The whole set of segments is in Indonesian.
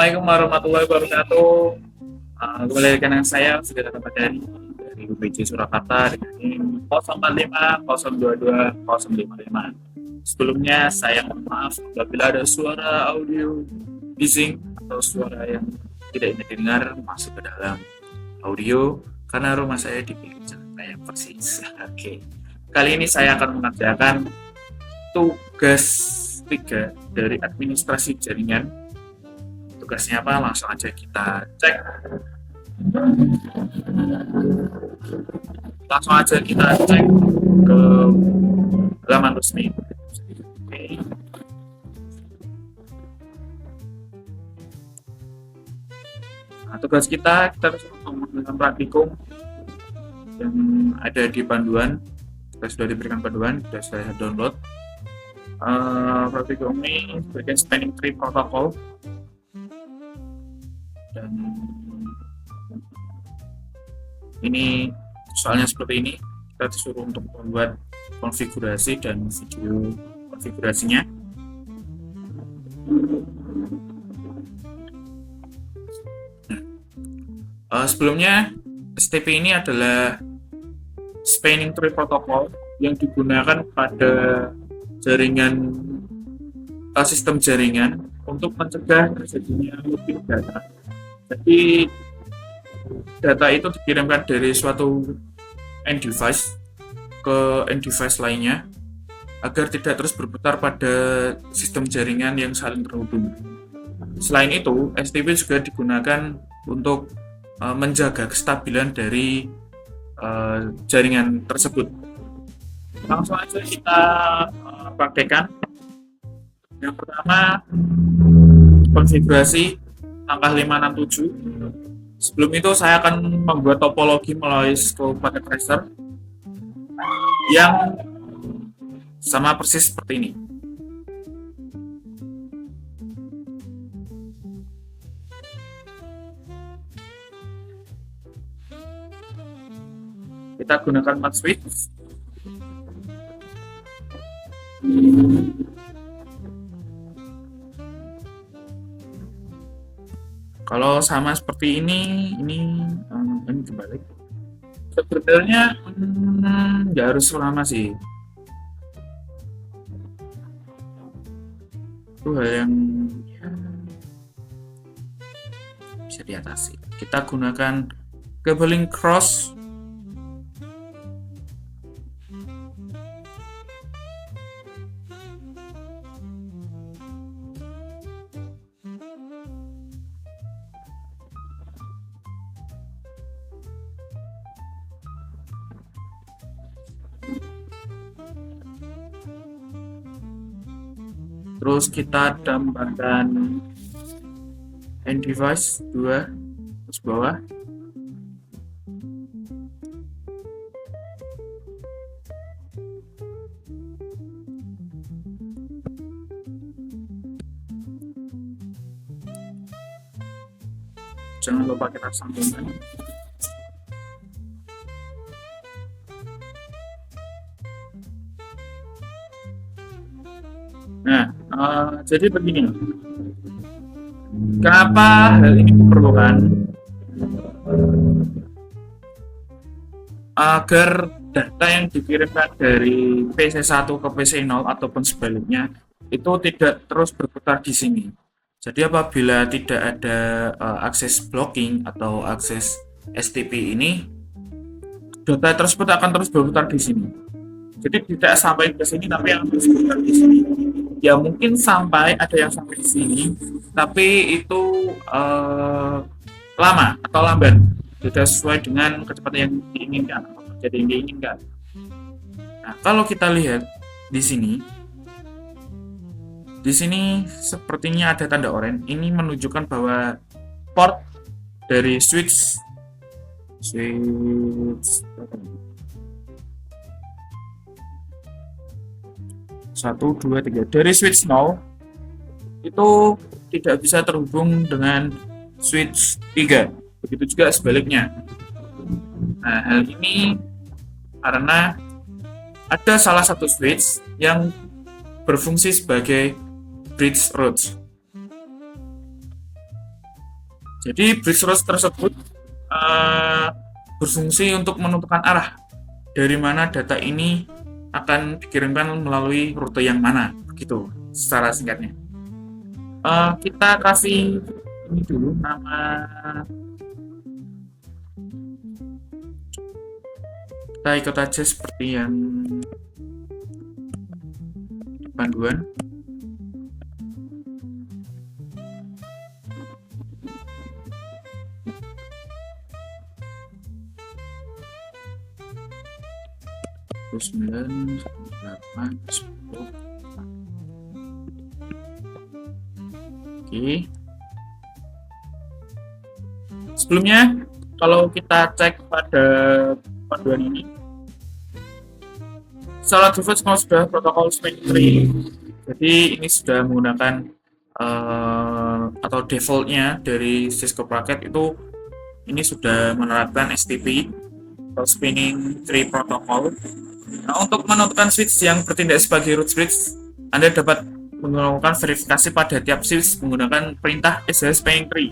Assalamualaikum warahmatullahi wabarakatuh. Kembali lagi dengan saya sudah dapat dari UPJ Surakarta dengan NIM 0450220055. Sebelumnya saya mohon maaf apabila ada suara audio bising atau suara yang tidak ingin didengar masuk ke dalam audio karena rumah saya di pinggir jalan raya persis. Oke. Kali ini saya akan mengerjakan tugas 3 dari administrasi jaringan. Tugasnya apa? Langsung aja kita cek. Langsung aja kita cek ke halaman resmi. Oke. Nah, tugas kita menggunakan praktikum yang ada di panduan. Kita sudah diberikan panduan, sudah saya download. Praktikum ini bagian spanning tree protocol. Dan ini soalnya seperti ini, kita disuruh untuk membuat konfigurasi dan video konfigurasinya. Sebelumnya STP ini adalah spanning tree protocol yang digunakan pada jaringan sistem jaringan untuk mencegah terjadinya looping data. Jadi data itu dikirimkan dari suatu end device ke end device lainnya agar tidak terus berputar pada sistem jaringan yang saling terhubung. Selain itu, STP juga digunakan untuk menjaga kestabilan dari jaringan tersebut. Langsung aja kita praktekkan. Yang pertama, konfigurasi langkah 567. Sebelum itu saya akan membuat topologi melalui scope packet tracer yang sama persis seperti ini. Kita gunakan mat switch. Kalau sama seperti ini kembali. Sebenarnya nggak harus lama sih. Itu hal yang ya, bisa diatasi. Kita gunakan cabling cross. Terus kita tambahkan end device 2 terus bawah. Jangan lupa kita sambungkan. Nah, jadi begini. Kenapa hal ini diperlukan? Agar data yang dikirimkan dari PC1 ke PC0 ataupun sebaliknya itu tidak terus berputar di sini. Jadi apabila tidak ada akses blocking atau akses STP ini, data tersebut akan terus berputar di sini. Jadi tidak sampai ke sini tapi yang terus berputar di sini. Ya mungkin ada yang sampai di sini, tapi itu lama atau lambat, tidak sesuai dengan kecepatan yang diinginkan atau terjadi yang diinginkan. Nah, kalau kita lihat di sini sepertinya ada tanda oranye. Ini menunjukkan bahwa port dari switch 1, 2, 3 dari switch 0 itu tidak bisa terhubung dengan switch 3. Begitu juga sebaliknya. Nah, hal ini karena ada salah satu switch yang berfungsi sebagai bridge route. Jadi bridge route tersebut uh, berfungsi untuk menentukan arah dari mana data ini akan dikirimkan melalui rute yang mana, gitu secara singkatnya. Kita kasih ini dulu nama, kita ikut aja seperti yang panduan. Sembilan, 8, 10. Oke. Sebelumnya, kalau kita cek pada panduan ini, secara default semua sudah protokol spanning tree. Jadi ini sudah menggunakan atau defaultnya dari Cisco Packet itu ini sudah menerapkan STP atau Spanning Tree Protocol. Nah, untuk menentukan switch yang bertindak sebagai root switch, Anda dapat melakukan verifikasi pada tiap switch menggunakan perintah sh spanning tree.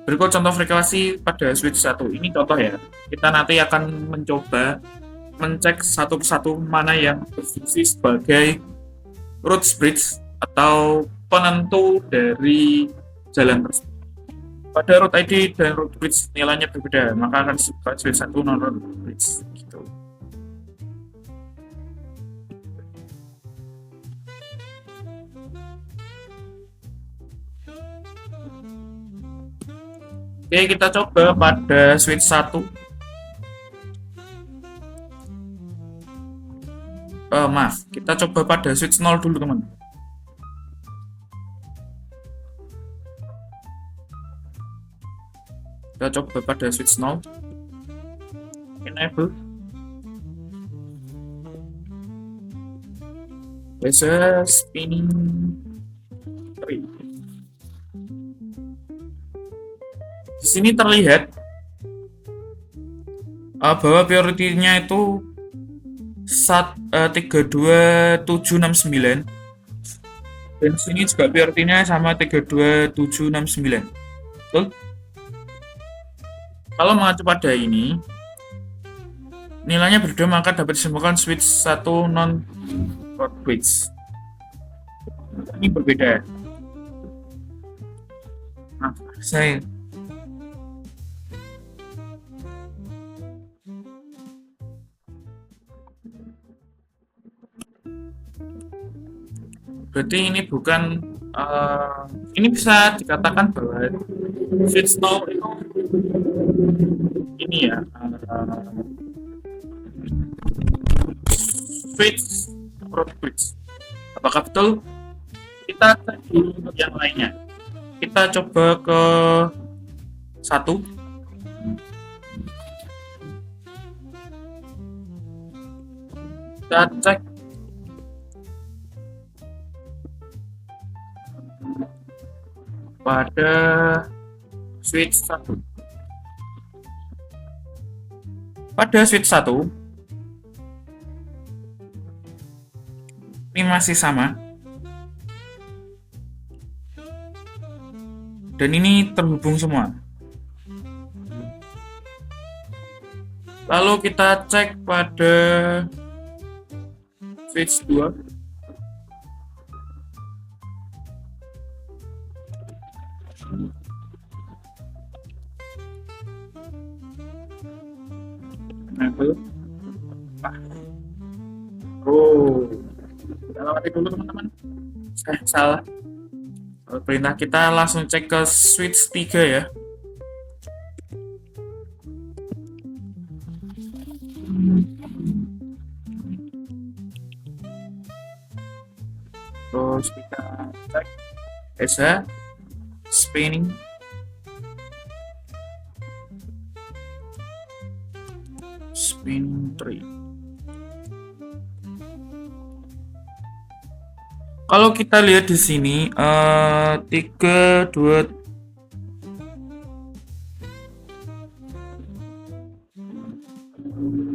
Berikut contoh verifikasi pada switch 1. Ini contoh ya. Kita nanti akan mencoba mencek satu persatu mana yang berfungsi sebagai root bridge atau penentu dari jalan tersebut. Pada root ID dan root bridge nilainya berbeda, maka akan disebut switch 1 non-root bridge. Gitu. Oke, kita coba pada switch 1. Maaf, kita coba pada switch 0 dulu, teman. Kita coba pada switch 0. Enable. Biasa spinning tree. Di sini terlihat bahwa prioritinya itu 32769 dan sini juga prioritinya sama 32769. Betul? Kalau mengacu pada ini nilainya berbeda, maka dapat disimpulkan switch 1 non root bridge. Ini berbeda. Nah, saya berarti ini bukan ini bisa dikatakan bahwa switch 0 itu ini ya switch root bridge. Apakah betul? Kita cek dulu untuk yang lainnya. Kita coba ke 1. Kita cek pada switch 1. Pada switch 1 ini masih sama. Dan ini terhubung semua. Lalu kita cek pada switch 2. Kita lewati dulu teman-teman. Salah. Perintah kita langsung cek ke switch 3 ya. Terus kita cek SH spinning tree. Kalau kita lihat di sini 3, 2,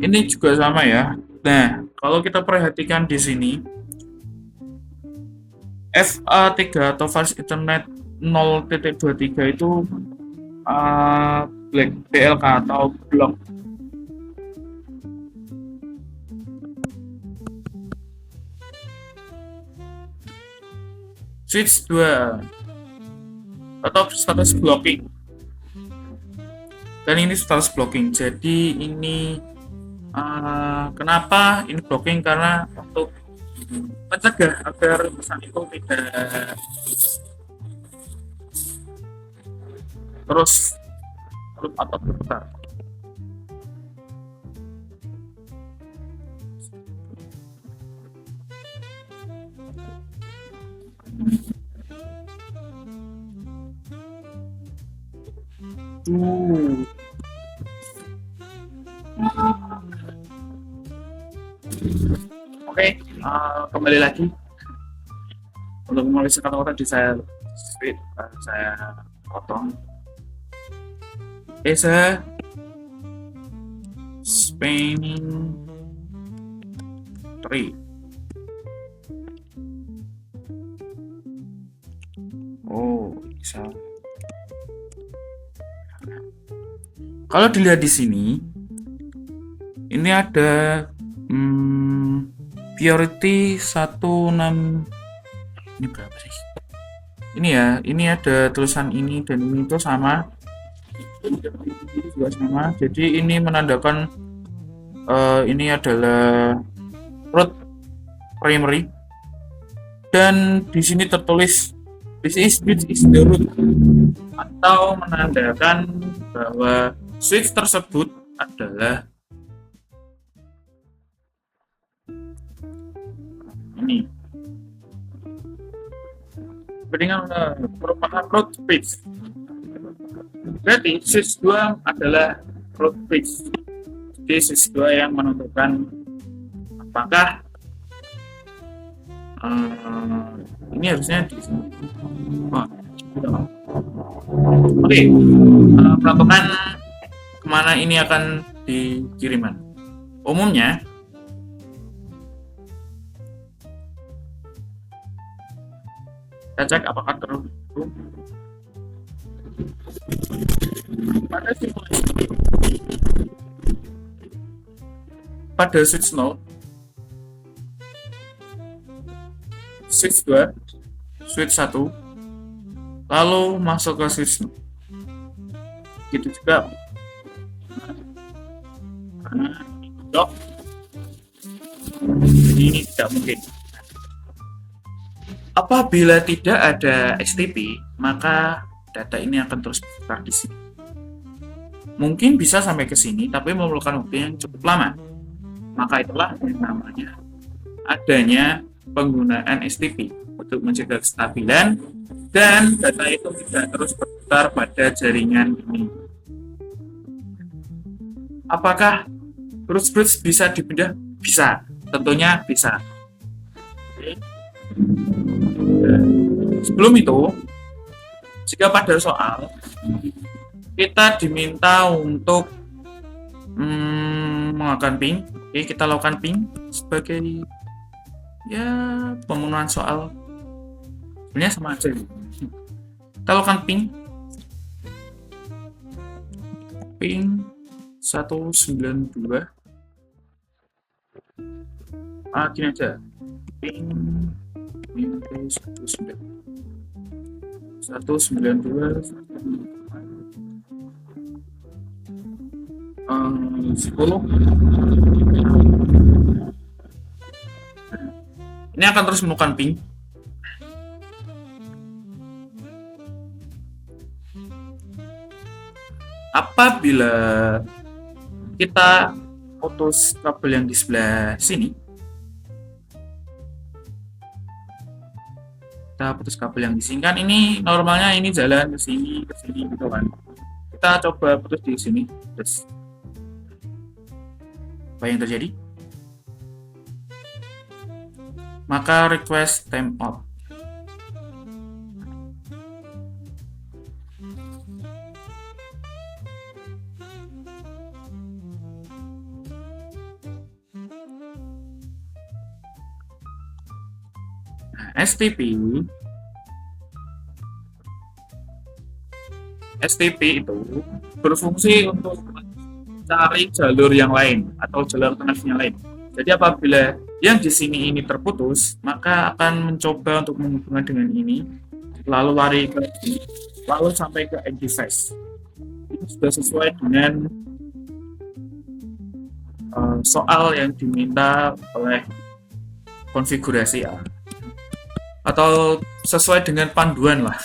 ini juga sama ya. Nah, kalau kita perhatikan di sini FA3 atau Fast Ethernet 0.23 itu Black BLK atau blok. Switch 2 atau status blocking, dan ini status blocking. Jadi ini kenapa ini blocking, karena untuk mencegah agar pesan itu tidak terus atau berputar. Oke, kembali lagi untuk menulis kata-kata tadi saya potong. Is a spinning tree. Oh, bisa. Kalau dilihat di sini, ini ada priority 16. Ini berapa sih? Ini ya, ini ada tulisan ini dan ini itu sama. Ini juga sama. Jadi ini menandakan ini adalah root primary, dan di sini tertulis this is the root, atau menandakan bahwa switch tersebut adalah ini. Dengan merupakan root switch. Berarti switch 2 adalah root switch. Jadi switch 2 yang menentukan apakah ini harusnya di sini. Oke, menentukan kemana ini akan dikirimkan. Umumnya kita cek apakah terus pada switch 0, switch 2, switch 1, lalu masuk ke switch 0. Gitu juga karena blok, jadi ini tidak mungkin. Apabila tidak ada STP, maka data ini akan terus berputar di sini. Mungkin bisa sampai ke sini, tapi memerlukan waktu yang cukup lama. Maka itulah yang namanya adanya penggunaan STP untuk mencegah kestabilan dan data itu tidak terus berputar pada jaringan ini. Apakah bridge bisa dipindah? Bisa, tentunya bisa. Oke. Sebelum itu, jika pada soal kita diminta untuk melakukan ping, oke, kita lakukan ping sebagai ya pemenuhan soal. Sebenarnya sama aja. Kita lakukan ping 192. Gini aja, ping 192 10. Ini akan terus menemukan ping. Apabila kita putus kabel yang di sebelah sini, kita putus kabel yang di sini, kan ini normalnya ini jalan ke sini gitu kan. Kita coba putus di sini, terus apa yang terjadi? Maka request timeout. STP STP itu berfungsi untuk cari jalur yang lain atau jalur alternatif yang lain. Jadi apabila yang di sini ini terputus, maka akan mencoba untuk menghubungkan dengan ini, lalu lari ke ini, lalu sampai ke end device. Itu sudah sesuai dengan soal yang diminta oleh konfigurasi A, atau sesuai dengan panduan lah.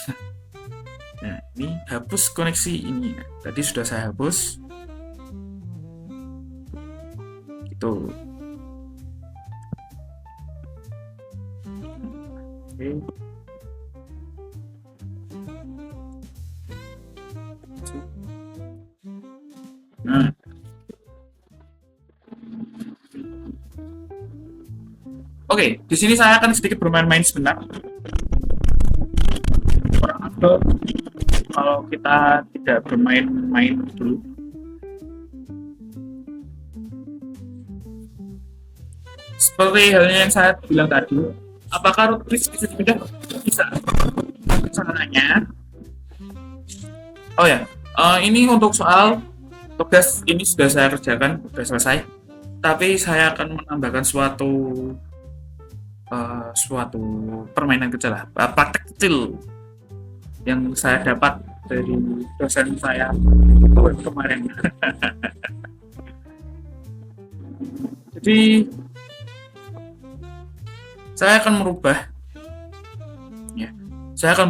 Nah, ini hapus koneksi ini. Tadi sudah saya hapus. Gitu. Oke. Nah, oke, di sini saya akan sedikit bermain-main sebentar. Atau kalau kita tidak bermain-main dulu. Seperti halnya yang saya bilang tadi, apakah root bridge bisa dipindah? Bisa. Caranya, oh ya, ini untuk soal tugas ini sudah saya kerjakan, sudah selesai. Tapi saya akan menambahkan suatu permainan kecil lah, praktek kecil yang saya dapat dari dosen saya kemarin. Jadi saya akan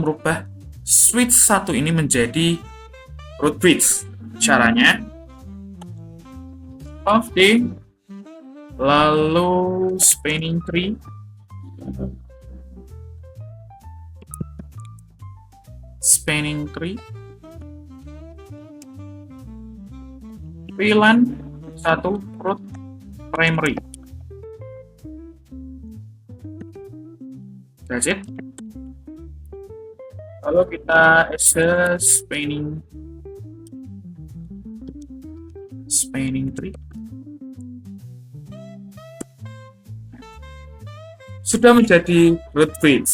merubah switch 1 ini menjadi root bridge. Caranya off D, lalu spanning tree, VLAN 1 root primary. That's it. Lalu kita access spanning tree. Sudah menjadi root bridge.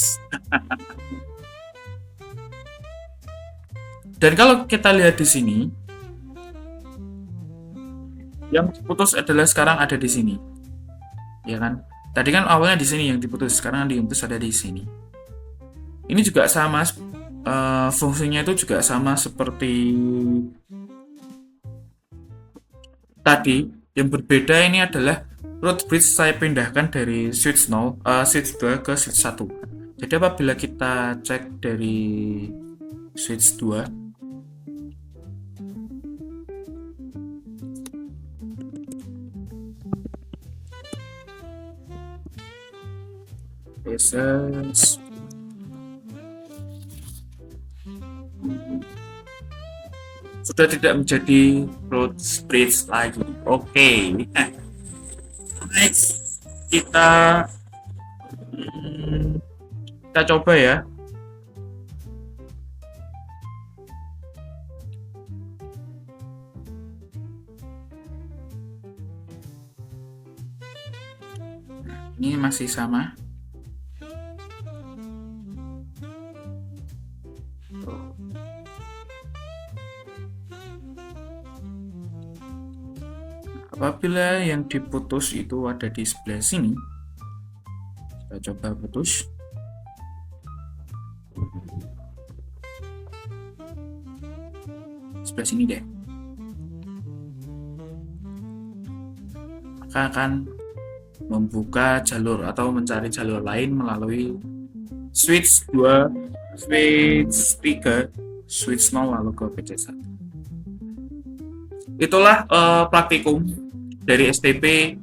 Dan kalau kita lihat di sini, yang diputus adalah sekarang ada di sini, ya kan? Tadi kan awalnya di sini yang diputus, sekarang yang diputus ada di sini. Ini juga sama, fungsinya itu juga sama seperti tadi. Yang berbeda ini adalah root bridge saya pindahkan dari switch 2 ke switch 1. Jadi apabila kita cek dari switch 2, sudah tidak menjadi root bridge lagi. Oke. Next kita coba ya. Ini masih sama. Apabila yang diputus itu ada di sebelah sini, kita coba putus. Sebelah sini deh. Maka akan membuka jalur atau mencari jalur lain melalui switch 2, switch 3, switch 0 lalu ke PC1. Itulah praktikum dari STP.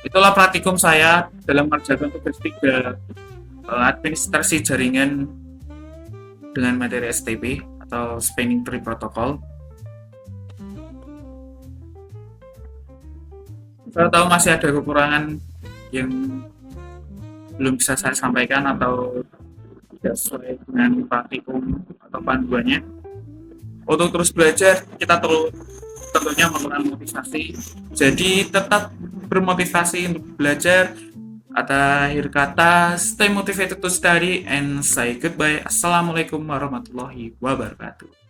Itulah praktikum saya dalam mengerjakan tugas 3, administrasi jaringan dengan materi STP atau spanning tree protocol. Saya tahu masih ada kekurangan yang belum bisa saya sampaikan atau tidak sesuai dengan praktikum atau panduannya. Untuk terus belajar, kita tentunya mengurangi motivasi. Jadi tetap bermotivasi untuk belajar. Akhir kata, stay motivated to study and say goodbye. Assalamualaikum warahmatullahi wabarakatuh.